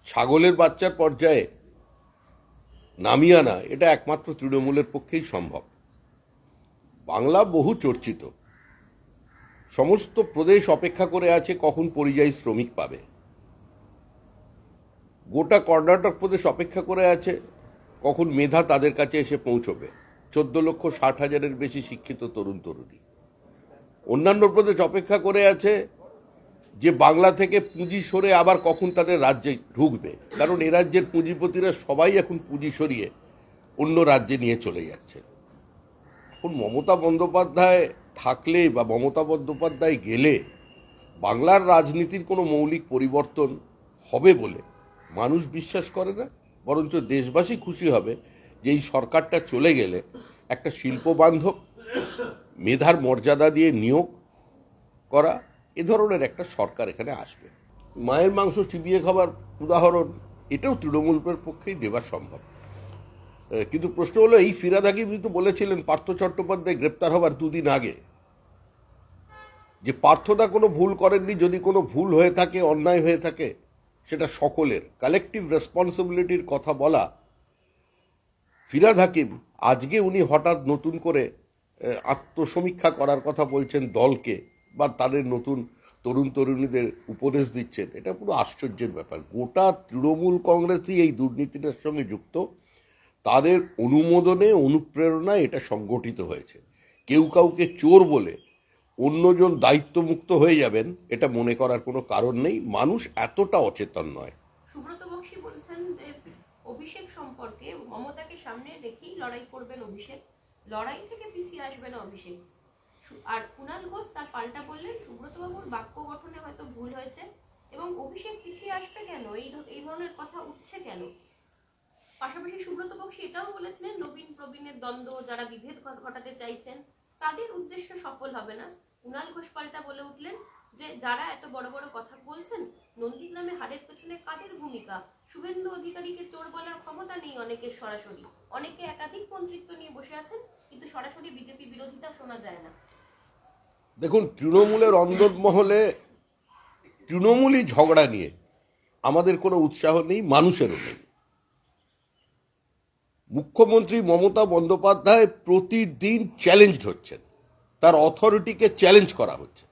ছাগলের বাচ্চার পর্যায়ে নামিয়ে আনা এটা একমাত্র তৃণমূলের পক্ষেই সম্ভব। বাংলা বহু চর্চিত, সমস্ত প্রদেশ অপেক্ষা করে আছে কখন পরিযায়ী শ্রমিক পাবে। গোটা কর্ণাটক প্রদেশ অপেক্ষা করে আছে কখন মেধা তাদের কাছে এসে পৌঁছবে। 14,60,000-এর বেশি শিক্ষিত তরুণ তরুণী। অন্যান্য প্রদেশ অপেক্ষা করে আছে যে বাংলা থেকে পুঁজি সরে আবার কখন তাদের রাজ্যে ঢুকবে, কারণ এ রাজ্যের পুঁজিপতিরা সবাই এখন পুঁজি সরিয়ে অন্য রাজ্যে নিয়ে চলে যাচ্ছে। এখন মমতা বন্দ্যোপাধ্যায় থাকলে বা মমতা বন্দ্যোপাধ্যায় গেলে বাংলার রাজনীতির কোনো মৌলিক পরিবর্তন হবে বলে মানুষ বিশ্বাস করে না, বরঞ্চ দেশবাসী খুশি হবে যে এই সরকারটা চলে গেলে একটা শিল্পবান্ধব, মেধার মর্যাদা দিয়ে নিয়োগ করা এ ধরনের একটা সরকার এখানে আসবে। মায়ের মাংস চিবিয়ে খাবার উদাহরণ এটাও তৃণমূলের পক্ষেই দেওয়া সম্ভব। কিন্তু প্রশ্ন হলো, এই ফিরহাদ হাকিম তো বলেছিলেন পার্থ চট্টোপাধ্যায় গ্রেপ্তার হবার দুদিন আগে যে পার্থদা কোনো ভুল করেননি, যদি কোনো ভুল হয়ে থাকে, অন্যায় হয়ে থাকে, সেটা সকলের কালেকটিভ রেসপন্সিবিলিটির কথা বলা ফিরহাদ হাকিম আজকে উনি হঠাৎ নতুন করে আত্মসমীক্ষা করার কথা বলছেন দলকে, বা তাদের নতুন তরুণ তরুণীদের উপদেশ দিচ্ছেন, এটা পুরো আশ্চর্যের ব্যাপার। গোটা তৃণমূল কংগ্রেসই এই দুর্নীতিটার সঙ্গে যুক্ত, তাদের অনুমোদনে অনুপ্রেরণায় এটা সংগঠিত হয়েছে। কেউ কাউকে চোর বলে অন্যজন দায়িত্বমুক্ত হয়ে যাবেন এটা মনে করার কোনো কারণ নেই। মানুষ এতটা অচেতন নয়। সুব্রত বক্সী বলছেন যে অভিষেক সম্পর্কে মমতাকে সামনে রেখেই লড়াই করবেন অভিষেক, লড়াই থেকে পিছিয়ে আসবে না অভিষেক। আর কুণাল ঘোষ তার পাল্টা বললেন সুব্রতবাবুর বাক্য গঠনে হয়তো ভুল হয়েছে এবং অভিষেক পিছিয়ে আসবে কেন, এই ধরনের কথা উঠছে কেন। পাশাপাশি সুব্রত বক্সী এটাও বলেছিলেন নবীন প্রবীণের দ্বন্দ্ব, যারা বিভেদ ঘটাতে চাইছেন তাদের উদ্দেশ্য সফল হবে না। কুণাল ঘোষ পাল্টা বলে উঠলেন যে যারা এত বড় বড় কথা বলছেন, নন্দীগ্রামে হারের পেছনে কাদের ভূমিকা? শুভেন্দু অধিকারীকে চোর বলার ক্ষমতা নেই অনেকের সরাসরি, অনেকে একাধিক মন্ত্রিত্ব নিয়ে বসে আছেন কিন্তু সরাসরি বিজেপি বিরোধিতা শোনা যায় না। দেখুন, তৃণমূলের অন্দরমহলে তৃণমূলই ঝগড়া নিয়ে আমাদের কোনো উৎসাহ নেই, মানুষেরও নেই। মুখ্যমন্ত্রী মমতা বন্দ্যোপাধ্যায় প্রতিদিন চ্যালেঞ্জড হচ্ছেন, তার অথরিটিকে চ্যালেঞ্জ করা হচ্ছে।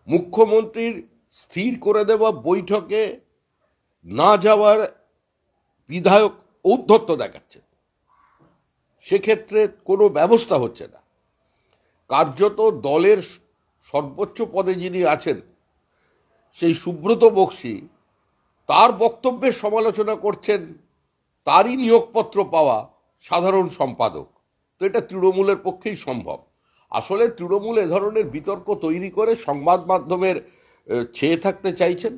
মুখ্যমন্ত্রীর স্থির করে দেওয়া বৈঠকে না যাওয়ার বিধায়ক ঔদ্ধত্য দেখাচ্ছে, সেক্ষেত্রে কোনো ব্যবস্থা হচ্ছে না। কার্যত দলের সর্বোচ্চ পদে যিনি আছেন সেই সুব্রত বক্সী তার বক্তব্যের সমালোচনা করছেন তারই নিয়োগপত্র পাওয়া সাধারণ সম্পাদক। তো এটা তৃণমূলের পক্ষেই সম্ভব। আসলে তৃণমূল এ ধরনের বিতর্ক তৈরি করে সংবাদ মাধ্যমের ছেয়ে থাকতে চাইছেন।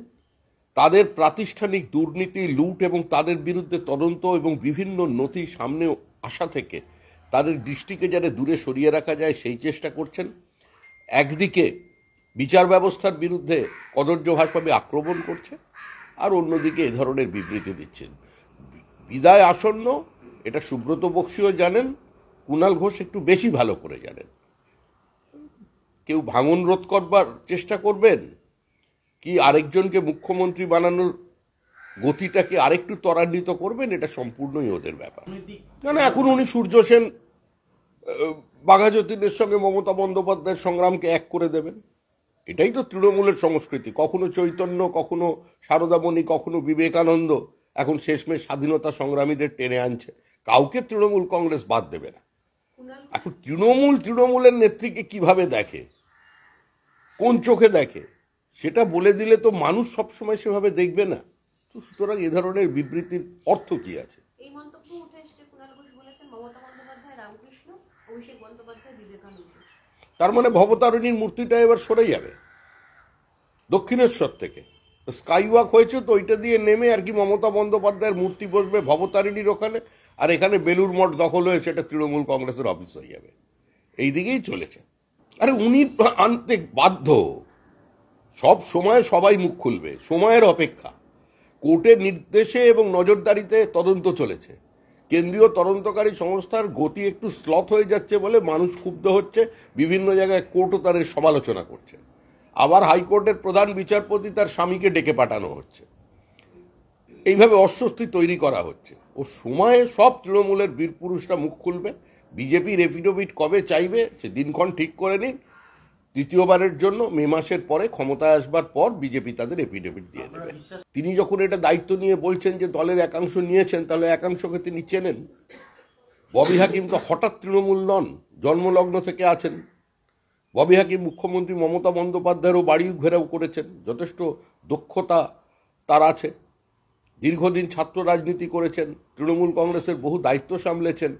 তাদের প্রাতিষ্ঠানিক দুর্নীতি, লুট এবং তাদের বিরুদ্ধে তদন্ত এবং বিভিন্ন নথি সামনে আসা থেকে তাদের দৃষ্টিকে যাতে দূরে সরিয়ে রাখা যায় সেই চেষ্টা করছেন। একদিকে বিচার ব্যবস্থার বিরুদ্ধে কদর্যভাবে আক্রমণ করছে, আর অন্যদিকে এ ধরনের বিবৃতি দিচ্ছেন। বিদায় আসন্ন এটা সুব্রত বক্সীও জানেন, কুণাল ঘোষ একটু বেশি ভালো করে জানেন। কেউ ভাঙন রোধ করবার চেষ্টা করবেন কি আরেকজনকে মুখ্যমন্ত্রী বানানোর গতিটাকে আরেকটু ত্বরান্বিত করবেন, এটা সম্পূর্ণই ওদের ব্যাপার। কেন এখন উনি সূর্য সেন, বাঘাযতীনের সঙ্গে মমতা বন্দ্যোপাধ্যায়ের সংগ্রামকে এক করে দেবেন, এটাই তো তৃণমূলের সংস্কৃতি। কখনো চৈতন্য, কখনো সারদামণি, কখনো বিবেকানন্দ, এখন শেষমেশ স্বাধীনতা সংগ্রামীদের টেনে আনছে। কাউকে তৃণমূল কংগ্রেস বাদ দেবে না। এখন তৃণমূলের নেত্রীকে কিভাবে দেখে, কোন চোখে দেখে, সেটা বলে দিলে তো মানুষ সবসময় সেভাবে দেখবে না। তো সুতরাং এ ধরনের বিবৃতির অর্থ কি আছে? এই মন্তব্য উঠে এসেছে, কুণাল ঘোষ বলেছেন মমতা বন্দ্যোপাধ্যায় রামকৃষ্ণ, অভিষেক বন্দ্যোপাধ্যায় বিবেকানন্দ। তার মানে ভবতারিণীর মূর্তিটা এবার সরে যাবে দক্ষিণেশ্বর থেকে। স্কাই ওয়াক হয়েছে তো ওইটা দিয়ে নেমে আর কি মমতা বন্দ্যোপাধ্যায়ের মূর্তি বসবে ভবতারিণীর ওখানে, আর এখানে বেলুর মঠ দখল হয়ে সেটা তৃণমূল কংগ্রেসের অফিস হয়ে যাবে। এই দিকেই চলেছে। আরে উনি আনতে বাধ্য, সব সময় সবাই মুখ খুলবে, সময়ের অপেক্ষা। কোর্টের নির্দেশে এবং নজরদারিতে তদন্ত চলেছে। কেন্দ্রীয় তদন্তকারী সংস্থার গতি একটু স্লথ হয়ে যাচ্ছে বলে মানুষ ক্ষুব্ধ হচ্ছে, বিভিন্ন জায়গায় কোর্টও তাদের সমালোচনা করছে। আবার হাইকোর্টের প্রধান বিচারপতি তার স্বামীকে ডেকে পাঠানো হচ্ছে। এইভাবে অস্বস্তি তৈরি করা হচ্ছে। ও সময়ে সব তৃণমূলের বীরপুরুষরা মুখ খুলবে। বিজেপির এফিডেভিট কবে চাইবে সে দিনক্ষণ ঠিক করে নিন। তৃতীয়বারের জন্য মে মাসের পরে ক্ষমতায় আসবার পর বিজেপি তাদের এফিডেভিট দিয়ে দেবে। তিনি যখন এটা দায়িত্ব নিয়ে বলছেন যে দলের একাংশ নিয়েছেন, তাহলে একাংশকে তিনি চেনেন। ববি হাকিম তো হঠাৎ তৃণমূল নন, জন্মলগ্ন থেকে আছেন। ববি হাকিম মুখ্যমন্ত্রী মমতা বন্দ্যোপাধ্যায়েরও বাড়ি ঘেরাও করেছেন, যথেষ্ট দক্ষতা তার আছে। দীর্ঘদিন ছাত্র রাজনীতি করেছেন, তৃণমূল কংগ্রেসের বহু দায়িত্ব সামলেছেন।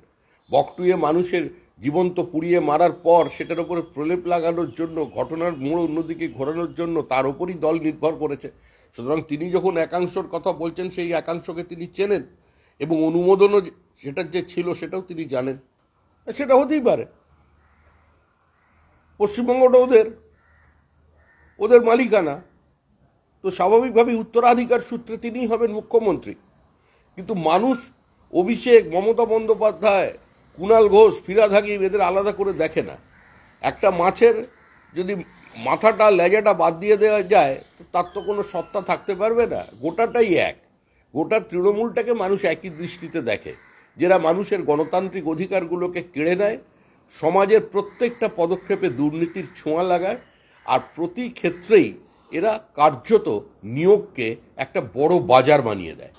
বকটুয়ে মানুষের জীবন্ত পুড়িয়ে মারার পর সেটার উপরে প্রলেপ লাগানোর জন্য, ঘটনার মোড় অন্যদিকে ঘোরানোর জন্য তার উপরই দল নির্ভর করেছে। সুতরাং তিনি যখন একাংশের কথা বলছেন, সেই একাংশকে তিনি চেনেন এবং অনুমোদনও সেটার যে ছিল সেটাও তিনি জানেন। সেটা হতেই পারে। পশ্চিমবঙ্গটা ওদের মালিকানা, তো স্বাভাবিকভাবেই উত্তরাধিকার সূত্রে তিনিই হবেন মুখ্যমন্ত্রী। কিন্তু মানুষ অভিষেক, মমতা বন্দ্যোপাধ্যায়, কুণাল ঘোষ, ফিরহাদ হাকিম এদের আলাদা করে দেখে না। একটা মাছের যদি মাথাটা লেজাটা বাদ দিয়ে দেওয়া যায় তো তার তো কোনো সত্তা থাকতে পারবে না। গোটাটাই এক। গোটা তৃণমূলটাকে মানুষ একই দৃষ্টিতে দেখে, যারা মানুষের গণতান্ত্রিক অধিকারগুলোকে কেড়ে নেয়, সমাজের প্রত্যেকটা পদক্ষেপে দুর্নীতির ছোঁয়া লাগায়, আর প্রতি ক্ষেত্রেই এরা কার্যত নিয়োগকে একটা বড় বাজার বানিয়ে দেয়।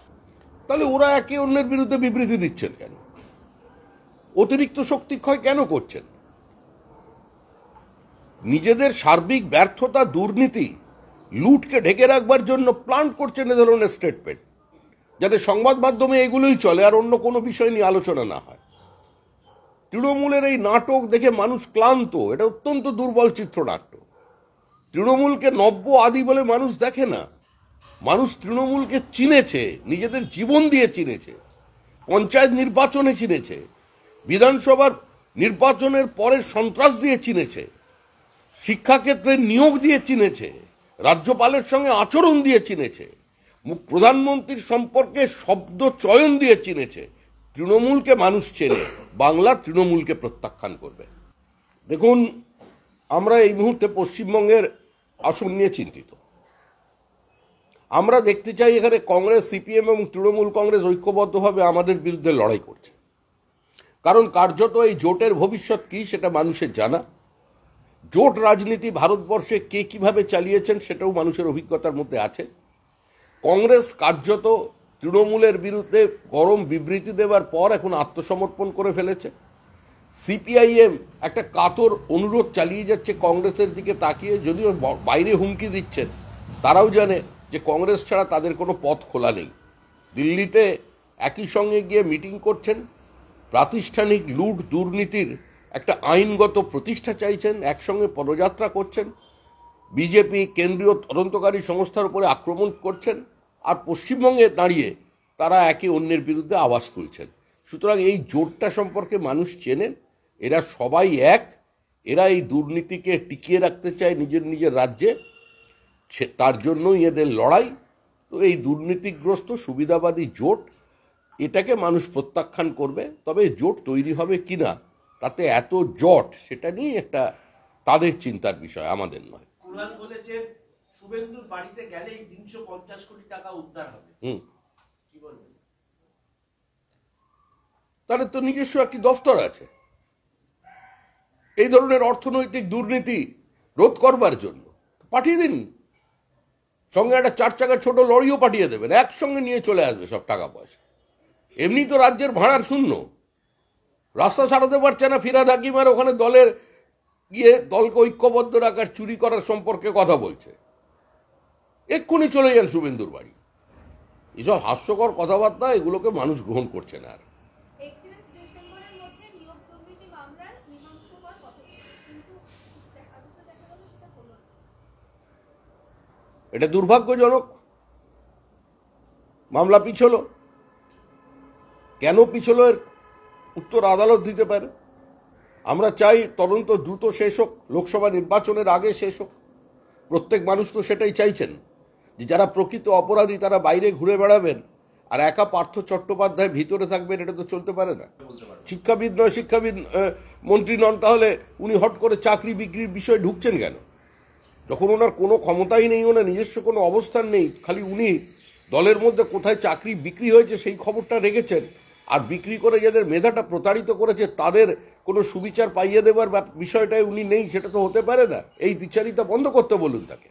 তাহলে ওরা একে অন্যের বিরুদ্ধে বিবৃতি দিচ্ছেন কেন? অতিরিক্ত শক্তিক্ষয় কেন করছেন? নিজেদের সার্বিক ব্যর্থতা, দুর্নীতি, লুটকে ঢেকে রাখবার জন্য প্ল্যান্ট করছেন এ ধরনের স্টেটমেন্ট, যাতে সংবাদ মাধ্যমে এগুলোই চলে আর অন্য কোনো বিষয় নিয়ে আলোচনা না হয়। তৃণমূলের এই নাটক দেখে মানুষ ক্লান্ত। এটা অত্যন্ত দুর্বল চিত্রনাট্য। তৃণমূলকে নব্য আদি বলে মানুষ দেখে না। মানুষ তৃণমূলকে চিনেছে, নিজেদের জীবন দিয়ে চিনেছে, পঞ্চায়েত নির্বাচনে চিনেছে, বিধানসভার নির্বাচনের পরে সন্ত্রাস দিয়ে চিনেছে, শিক্ষাক্ষেত্রে নিয়োগ দিয়ে চিনেছে, রাজ্যপালের সঙ্গে আচরণ দিয়ে চিনেছে, প্রধানমন্ত্রীর সম্পর্কে শব্দ চয়ন দিয়ে চিনেছে। তৃণমূলকে মানুষ চেনে, বাংলা তৃণমূলকে প্রত্যাখ্যান করবে। দেখুন, আমরা এই মুহূর্তে পশ্চিমবঙ্গের আসন নিয়ে চিন্তিত। আমরা দেখতে চাই এখানে কংগ্রেস, সিপিএম এবং তৃণমূল কংগ্রেস ঐক্যবদ্ধভাবে আমাদের বিরুদ্ধে লড়াই করছে। কারণ কার্যত এই জোটের ভবিষ্যৎ কী সেটা মানুষের জানা। জোট রাজনীতি ভারতবর্ষে কে কিভাবে চালিয়েছেন সেটাও মানুষের অভিজ্ঞতার মধ্যে আছে। কংগ্রেস কার্যত তৃণমূলের বিরুদ্ধে গরম বিবৃতি দেওয়ার পর এখন আত্মসমর্পণ করে ফেলেছে। সিপিআইএম একটা কাতর অনুরোধ চালিয়ে যাচ্ছে কংগ্রেসের দিকে তাকিয়ে, যদিও বাইরে হুমকি দিচ্ছেন। তারাও জানে যে কংগ্রেস ছাড়া তাদের কোনো পথ খোলা নেই। দিল্লিতে একই সঙ্গে গিয়ে মিটিং করছেন, প্রাতিষ্ঠানিক লুট দুর্নীতির একটা আইনগত প্রতিষ্ঠা চাইছেন, একসঙ্গে পদযাত্রা করছেন, বিজেপি কেন্দ্রীয় তদন্তকারী সংস্থার উপরে আক্রমণ করছেন, আর পশ্চিমবঙ্গে দাঁড়িয়ে তারা একে অন্যের বিরুদ্ধে আওয়াজ তুলছেন। সুতরাং এই জোটটা সম্পর্কে মানুষ চেনেন। এরা সবাই এক। এরা এই দুর্নীতিকে টিকিয়ে রাখতে চায় নিজের নিজের রাজ্যে, তার জন্যই এদের লড়াই। তো এই দুর্নীতিগ্রস্ত সুবিধাবাদী জোট, এটাকে মানুষ প্রত্যাখ্যান করবে। তবে জোট তৈরি হবে কিনা, তাতে এত জট, সেটা নিয়ে একটা তাদের চিন্তার বিষয়, আমাদের নয়। কুণাল বলেছেন শুভেন্দুর বাড়িতে গেলেই 350 কোটি টাকা উদ্ধার হবে। কি বলবেন? তাদের তো নিজস্ব একটি দফতর আছে এই ধরনের অর্থনৈতিক দুর্নীতি রোধ করবার জন্য। পাঠিয়ে দিন, সঙ্গে একটা 4 চাকার ছোট লরিও পাঠিয়ে দেবেন, একসঙ্গে নিয়ে চলে আসবে সব টাকা পয়সা। এমনি তো রাজ্যের ভাড়ার শূন্য, রাস্তা সারাতে পারছে না ফিরহাদ হাকিম, আর ওখানে দলের গিয়ে দলকে ঐক্যবদ্ধ রাখার, চুরি করার সম্পর্কে কথা বলছে। এক্ষুনি চলে যান শুভেন্দুর বাড়ি। এসব হাস্যকর কথাবার্তা, এগুলোকে মানুষ গ্রহণ করছে না আর। এটা দুর্ভাগ্যজনক। মামলা পিছলো, কেন পিছলো এর উত্তর আদালত দিতে পারে। আমরা চাই তদন্ত দ্রুত শেষ হোক, লোকসভা নির্বাচনের আগে শেষ হোক। প্রত্যেক মানুষ তো সেটাই চাইছেন, যে যারা প্রকৃত অপরাধী তারা বাইরে ঘুরে বেড়াবেন আর একা পার্থ চট্টোপাধ্যায় ভিতরে থাকবেন, এটা তো চলতে পারে না। শিক্ষাবিদ নয়, শিক্ষাবিদ মন্ত্রী নন, তাহলে উনি হট করে চাকরি বিক্রির বিষয়ে ঢুকছেন কেন? যখন ওনার কোনো ক্ষমতাই নেই, ওনার নিজস্ব কোনো অবস্থান নেই, খালি উনি দলের মধ্যে কোথায় চাকরি বিক্রি হয়েছে সেই খবরটা রেখেছেন, আর বিক্রি করে যাদের মেধাটা প্রতারিত করেছে তাদের কোনো সুবিচার পাইয়ে দেবার বিষয়টাই উনি নেই, সেটা তো হতে পারে না। এই দ্বিচারিতা বন্ধ করতে বলুন তাকে।